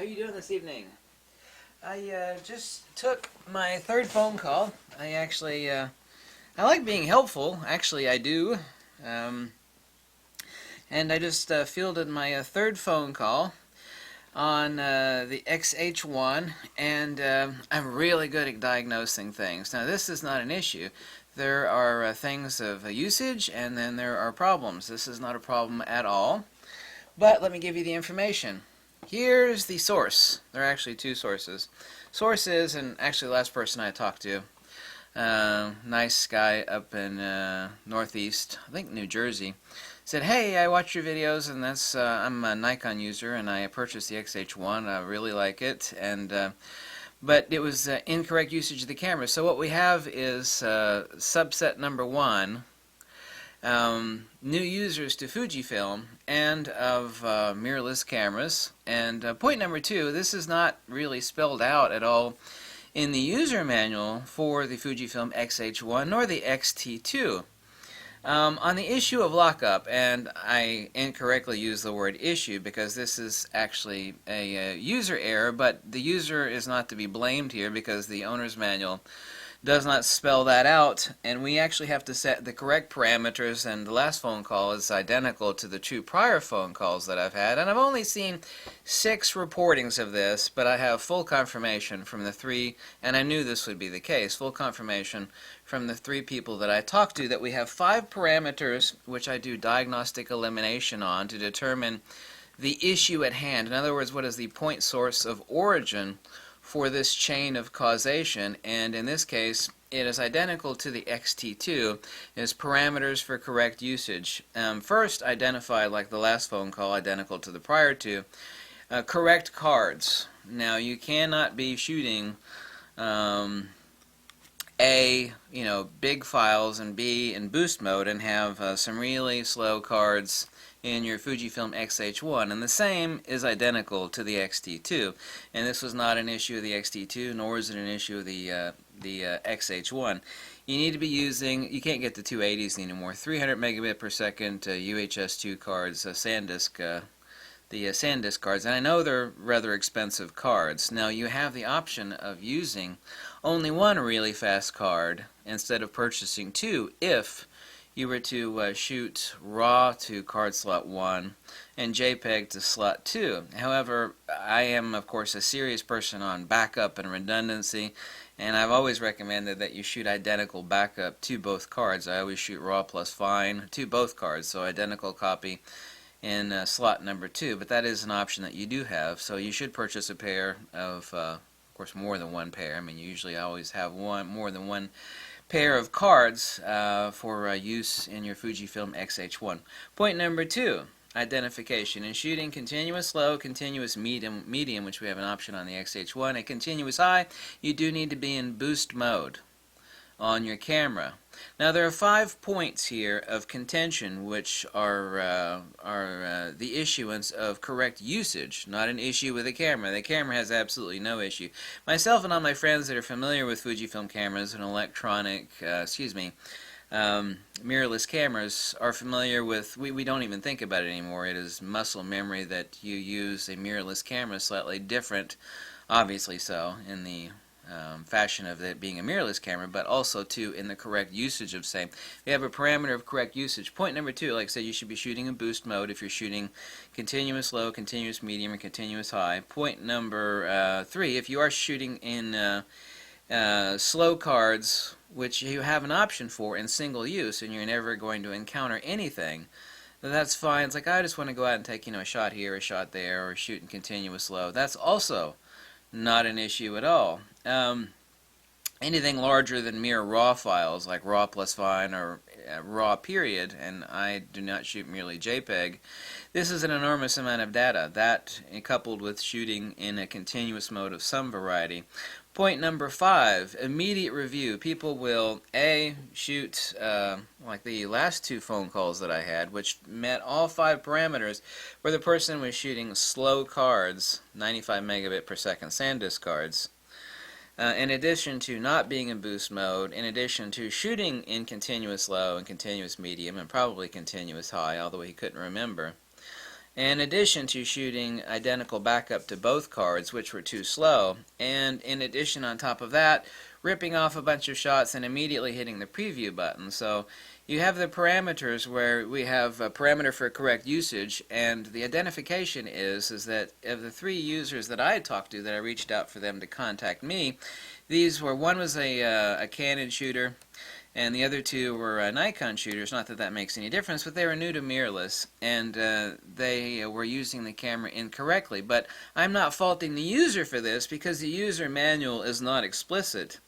how you doing this evening? I just took my third phone call. I like being helpful. Actually, I do. Um, and I just fielded my third phone call on the X-H1, and I'm really good at diagnosing things. Now, this is not an issue. There are things of usage, and then there are problems. This is not a problem at all. But let me give you the information. Here's the source. There are actually two sources. Source is, and actually the last person I talked to, nice guy up in Northeast, I think New Jersey, said, hey, I watch your videos, and I'm a Nikon user, and I purchased the X-H1. I really like it, and but it was incorrect usage of the camera. So what we have is subset number one, new users to Fujifilm and of mirrorless cameras. And point number two, this is not really spelled out at all in the user manual for the Fujifilm X-H1 nor the X-T2. On the issue of lockup, and I incorrectly use the word issue because this is actually a user error, but the user is not to be blamed here because the owner's manual does not spell that out, and we actually have to set the correct parameters, and the last phone call is identical to the two prior phone calls that I've had, and I've only seen 6 reportings of this, but I have full confirmation from the 3, and I knew this would be the case, full confirmation from the 3 people that I talked to that we have 5 parameters which I do diagnostic elimination on to determine the issue at hand. In other words, what is the point source of origin for this chain of causation, and in this case it is identical to the XT2 as parameters for correct usage. First, identify, like the last phone call, identical to the prior two, correct cards. Now you cannot be shooting A, big files, and B in boost mode and have some really slow cards in your Fujifilm X-H1, and the same is identical to the X-T2, and this was not an issue of the X-T2, nor is it an issue of the X-H1. You need to be using, you can't get the 280s anymore, 300 megabit per second UHSII cards, SanDisk, the SanDisk cards, and I know they're rather expensive cards. Now you have the option of using only one really fast card instead of purchasing 2 if you were to shoot RAW to card slot 1 and JPEG to slot 2. However, I am of course a serious person on backup and redundancy, and I've always recommended that you shoot identical backup to both cards. I always shoot RAW plus fine to both cards, so identical copy in slot number 2, but that is an option that you do have, so you should purchase a pair of course more than one pair. I mean, you usually always have more than one pair of cards for use in your Fujifilm X-H1. Point number 2, identification. In shooting continuous low, continuous medium, which we have an option on the X-H1, and continuous high, you do need to be in boost mode on your camera. Now there are 5 points here of contention which are the issuance of correct usage, not an issue with the camera. The camera has absolutely no issue. Myself and all my friends that are familiar with Fujifilm cameras and electronic, mirrorless cameras are familiar with, we don't even think about it anymore. It is muscle memory that you use a mirrorless camera slightly different, obviously so, in the fashion of it being a mirrorless camera, but also too in the correct usage of same. We have a parameter of correct usage. Point number 2, like I said, you should be shooting in boost mode if you're shooting continuous low, continuous medium, or continuous high. Point number 3, if you are shooting in slow cards, which you have an option for in single use, and you're never going to encounter anything, that's fine. It's like, I just want to go out and take a shot here, a shot there, or shoot in continuous low. That's also not an issue at all. Anything larger than mere RAW files, like RAW plus fine or RAW period, and I do not shoot merely JPEG, this is an enormous amount of data. That, coupled with shooting in a continuous mode of some variety. Point number 5, immediate review. People will, A, shoot, like the last 2 phone calls that I had, which met all 5 parameters, where the person was shooting slow cards, 95 megabit per second SanDisk cards, in addition to not being in boost mode, in addition to shooting in continuous low and continuous medium, and probably continuous high, although he couldn't remember. in addition to shooting identical backup to both cards, which were too slow, and in addition on top of that, ripping off a bunch of shots and immediately hitting the preview button. So you have the parameters where we have a parameter for correct usage, and the identification is that of the 3 users that I had talked to that I reached out for them to contact me, these were, one was a Canon shooter, and the other 2 were Nikon shooters. Not that that makes any difference, but they were new to mirrorless, and they were using the camera incorrectly. But I'm not faulting the user for this, because the user manual is not explicit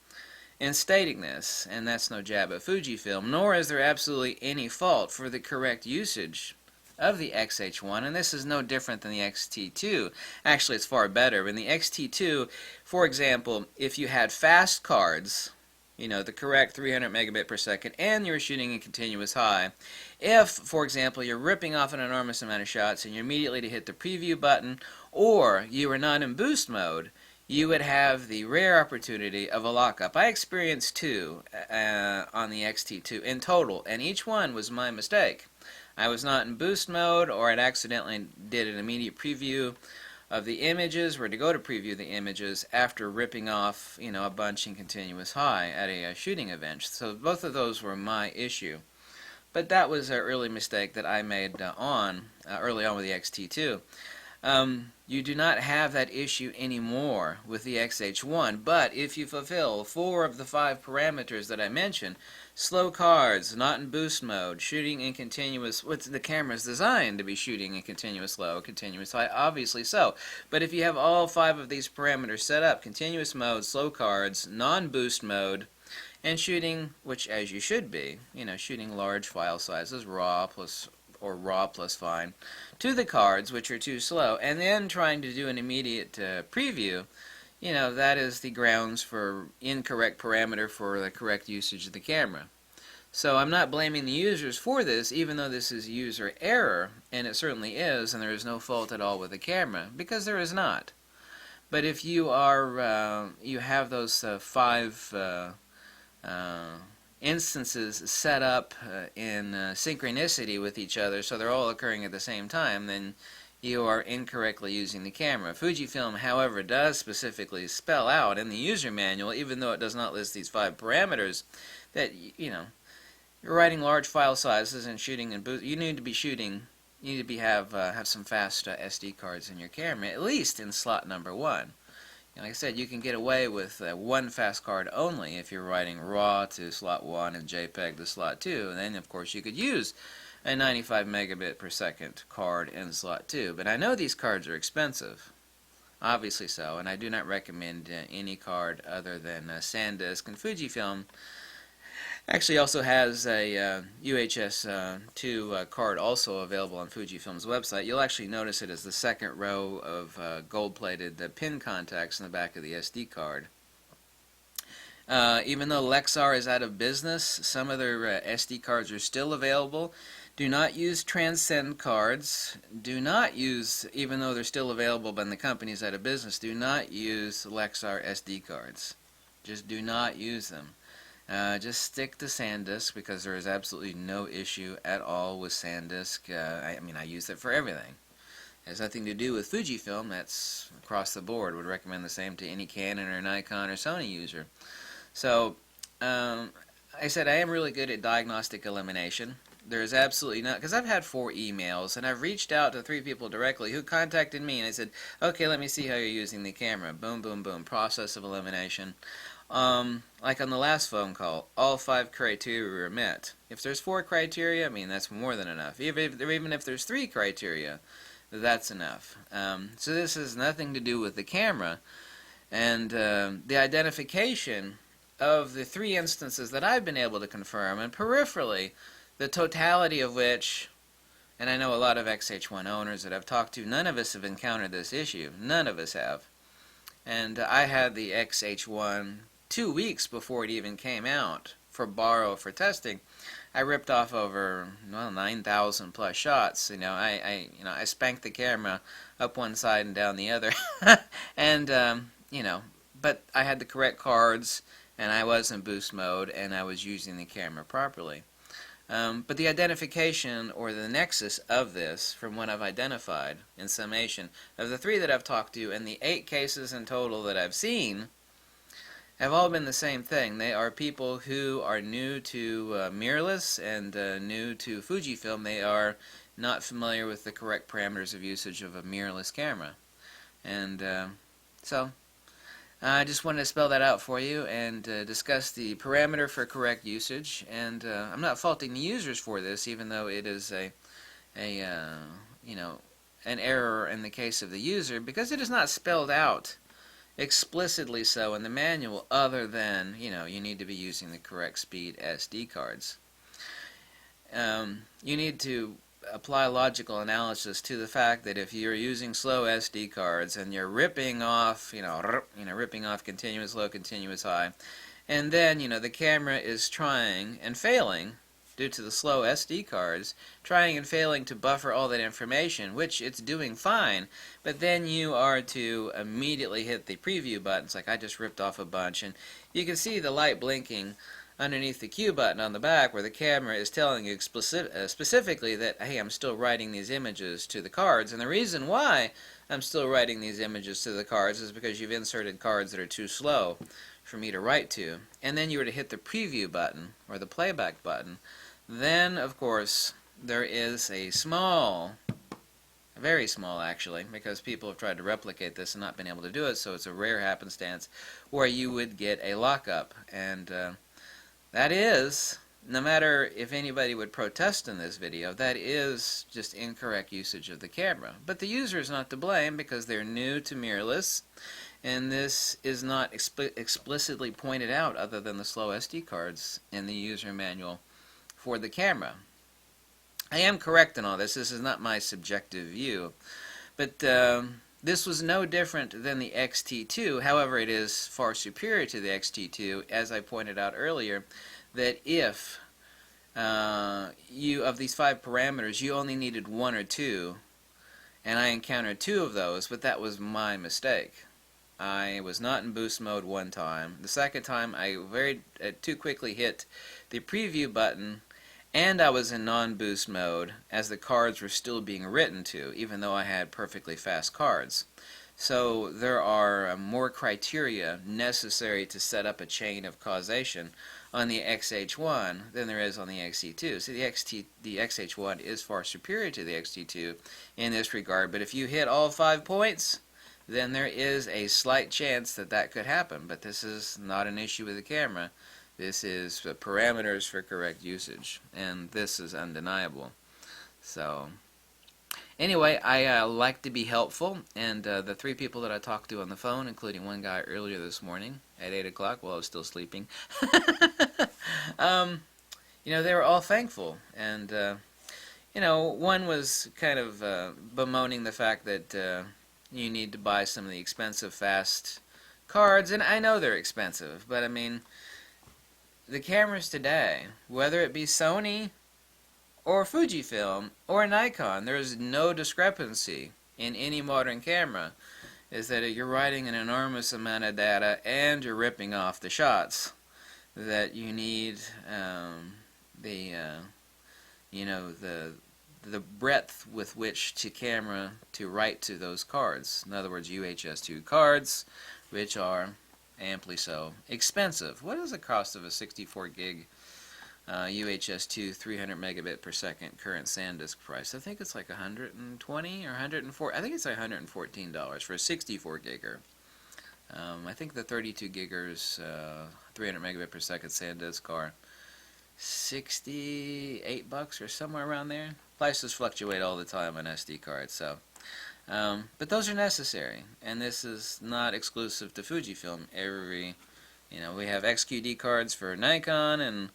in stating this, and that's no jab at Fujifilm, nor is there absolutely any fault for the correct usage of the X-H1, and this is no different than the X-T2. Actually, it's far better. In the X-T2, for example, if you had fast cards, you know, the correct 300 megabit per second, and you're shooting in continuous high. If, for example, you're ripping off an enormous amount of shots and you're immediately to hit the preview button, or you are not in boost mode, you would have the rare opportunity of a lockup. I experienced 2 on the X-T2 in total, and each one was my mistake. I was not in boost mode, or I'd accidentally did an immediate preview of the images, or to go to preview the images after ripping off, you know, a bunch in continuous high at a shooting event. So both of those were my issue. But that was an early mistake that I made early on with the X-T2. You do not have that issue anymore with the X-H1, but if you fulfill 4 of the 5 parameters that I mentioned, slow cards, not in boost mode, shooting in continuous, the camera's designed to be shooting in continuous low, continuous high, obviously so, but if you have all 5 of these parameters set up, continuous mode, slow cards, non-boost mode, and shooting, which as you should be, you know, shooting large file sizes, raw plus fine, to the cards, which are too slow, and then trying to do an immediate preview, you know, that is the grounds for incorrect parameter for the correct usage of the camera. So I'm not blaming the users for this, even though this is user error, and it certainly is, and there is no fault at all with the camera, because there is not. But if you are, you have those 5 instances set up in synchronicity with each other, so they're all occurring at the same time, then you are incorrectly using the camera. Fujifilm, however, does specifically spell out in the user manual, even though it does not list these 5 parameters, that, you know, you're writing large file sizes and shooting in boost. You need to be shooting. You need to have some fast SD cards in your camera, at least in slot number 1. Like I said, you can get away with 1 fast card only if you're writing RAW to slot 1 and JPEG to slot 2. And then, of course, you could use a 95 megabit per second card in slot 2. But I know these cards are expensive, obviously so, and I do not recommend any card other than SanDisk. And Fujifilm actually also has a UHSII card also available on Fujifilm's website. You'll actually notice it as the second row of gold-plated pin contacts in the back of the SD card. Even though Lexar is out of business, some of their SD cards are still available. Do not use Transcend cards. Do not use, even though they're still available but the company's out of business, do not use Lexar SD cards. Just do not use them. Just stick to SanDisk, because there is absolutely no issue at all with SanDisk. I mean, I use it for everything. It has nothing to do with Fujifilm. That's across the board. Would recommend the same to any Canon or Nikon or Sony user. So, I said I am really good at diagnostic elimination. There is absolutely not, because I've had 4 emails, and I've reached out to 3 people directly who contacted me, and I said, okay, let me see how you're using the camera. Boom, boom, boom. Process of elimination. Like on the last phone call, all 5 criteria were met. If there's 4 criteria, I mean, that's more than enough. Even if there's 3 criteria, that's enough. So this has nothing to do with the camera. And the identification of the 3 instances that I've been able to confirm, and peripherally, the totality of which, and I know a lot of X-H1 owners that I've talked to, none of us have encountered this issue. None of us have. And I had the X-H1 2 weeks before it even came out for testing. I ripped off over 9,000 plus shots. You know, I spanked the camera up one side and down the other, and you know, but I had the correct cards, and I was in boost mode, and I was using the camera properly. But the identification or the nexus of this, from what I've identified in summation, of the 3 that I've talked to and the 8 cases in total that I've seen, have all been the same thing. They are people who are new to mirrorless and new to Fujifilm. They are not familiar with the correct parameters of usage of a mirrorless camera. And so I just wanted to spell that out for you and discuss the parameter for correct usage. And I'm not faulting the users for this, even though it is an error in the case of the user, because it is not spelled out explicitly so in the manual, other than you need to be using the correct speed SD cards. You need to apply logical analysis to the fact that if you're using slow SD cards and you're ripping off, ripping off continuous low, continuous high, and then the camera is trying and failing due to the slow SD cards, trying and failing to buffer all that information, which it's doing fine, but then you are to immediately hit the preview button. It's like I just ripped off a bunch, and you can see the light blinking underneath the Q button on the back where the camera is telling you specifically that, hey, I'm still writing these images to the cards. And the reason why I'm still writing these images to the cards is because you've inserted cards that are too slow for me to write to. And then you were to hit the preview button or the playback button. Then, of course, there is a small, very small actually, because people have tried to replicate this and not been able to do it, so it's a rare happenstance where you would get a lockup. And that is, no matter if anybody would protest in this video, that is just incorrect usage of the camera. But the user is not to blame because they're new to mirrorless, and this is not explicitly pointed out other than the slow SD cards in the user manual for the camera. I am correct in all this. This is not my subjective view. But this was no different than the XT2. However, it is far superior to the XT2, as I pointed out earlier, that if of these 5 parameters, you only needed 1 or 2, and I encountered 2 of those, but that was my mistake. I was not in boost mode one time. The second time, I too quickly hit the preview button, and I was in non-boost mode as the cards were still being written to, even though I had perfectly fast cards. So there are more criteria necessary to set up a chain of causation on the X-H1 than there is on the XT2. So the X-H1 is far superior to the XT2 in this regard, but if you hit all 5 points, then there is a slight chance that that could happen. But this is not an issue with the camera. This is the parameters for correct usage, and this is undeniable. So anyway, I like to be helpful, and the 3 people that I talked to on the phone, including one guy earlier this morning at 8 o'clock while I was still sleeping, they were all thankful. And one was kind of bemoaning the fact that you need to buy some of the expensive fast cards, and I know they're expensive, but I mean, the cameras today, whether it be Sony or Fujifilm or Nikon, there's no discrepancy in any modern camera, is that you're writing an enormous amount of data and you're ripping off the shots that you need. The breadth with which to write to those cards. In other words, UHSII cards, which are amply so expensive. What is the cost of a 64 gig UHSII 300 megabit per second current SanDisk price? I think it's like 120 or 104. I think it's like $114 for a 64 gigger. I think the 32 giggers 300 megabit per second SanDisk are $68 or somewhere around there. Prices fluctuate all the time on SD cards, so but those are necessary, and this is not exclusive to Fujifilm. We have XQD cards for Nikon, and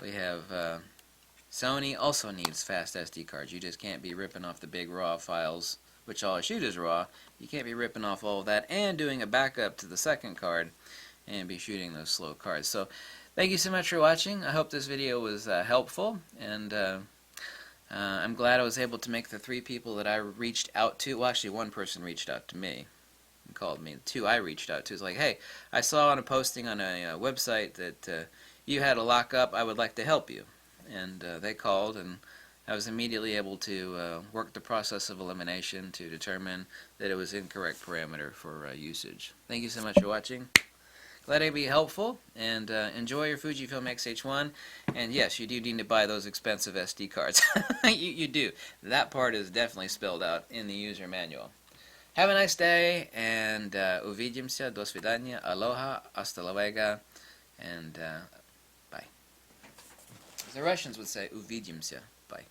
we have Sony also needs fast SD cards. You just can't be ripping off the big RAW files, which all I shoot is RAW. You can't be ripping off all of that and doing a backup to the second card and be shooting those slow cards. So thank you so much for watching. I hope this video was helpful, and I'm glad I was able to make the 3 people that I reached out to. Well, actually, one person reached out to me and called me. 2 I reached out to. It's like, hey, I saw on a posting on a website that you had a lockup. I would like to help you. and they called, and I was immediately able to work the process of elimination to determine that it was incorrect parameter for usage. Thank you so much for watching. Glad I could be helpful, and enjoy your Fujifilm X-H1. And yes, you do need to buy those expensive SD cards. you do. That part is definitely spelled out in the user manual. Have a nice day, and увидимся, до свидания, aloha, hasta luego, and bye. As the Russians would say, увидимся, bye.